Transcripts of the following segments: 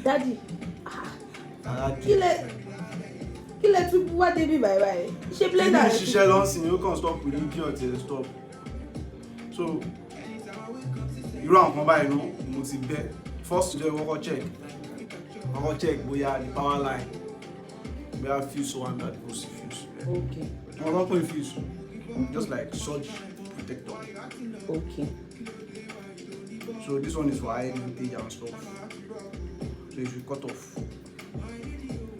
Daddy. Kí lẹ tún wá débi báyìí. Ṣé blender rẹ? Ṣiṣẹ́ lọ́sìn you can't stop with idiot stop. So irú àwọn kan báyìí no mo ti bẹ́. First to wọ́kọ́ check bóyá the power line bóyá fuse one that goes to fuse. Okay. I'm not putting fuse. Just like surge protector. Okay. So this one is for high voltage and stuff. So if you cut off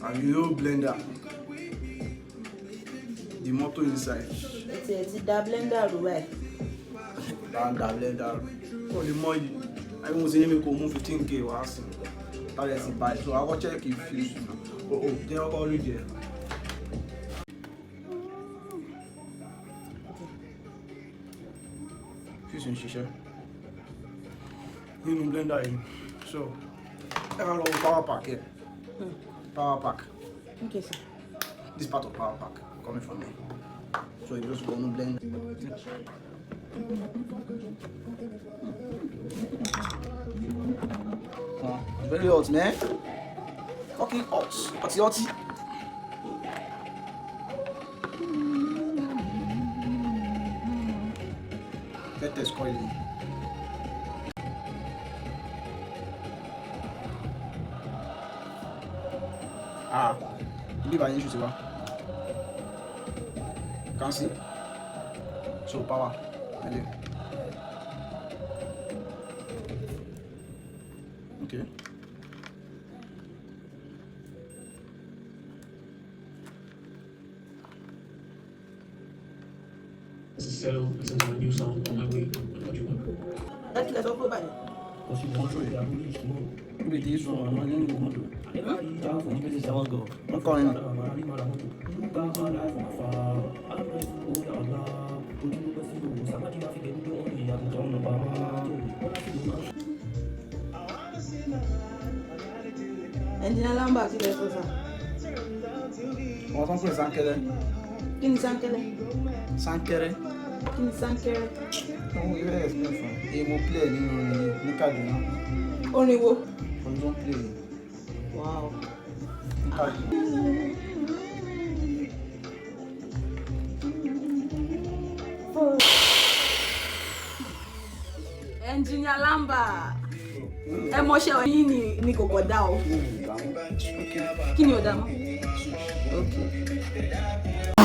and you know blender, the motor inside. It's a blender right? Da blender. So the more you, I won't say me go move 15k or asking. That is buy. So I will check if fuse. Oh, they are already there. Fuse in shisha. In blender in. So I have a power pack here. Power pack. Okay, sir. This part of power pack coming from me. So you just go on blend. It's very hot, man. Fucking hot. Hot. Let this coil in. Give an issue to can see. So power. Okay. Settle, listen to a new song on my way. What you want? That's let's go by. Because you want to With this one, I'm going to go. I'm calling. Engineer Lamba ti lè sọ sá. Wọ́n tán pè sánkẹ́rẹ́. Kí ni sánkẹ́rẹ́? Sánkẹ́rẹ́. Kí ni sánkẹ́rẹ́? Àwọn ìwé ẹ̀sìn fún èèmọ̀ play nínú ní Kaduna. Orin wo? Orin tó ń play Wow. ní Kaduna. Engineer Lamba. Ẹ mọṣẹ́ yín ni kò kọ̀ dá o. Kí ni ò dá mọ́? Okay.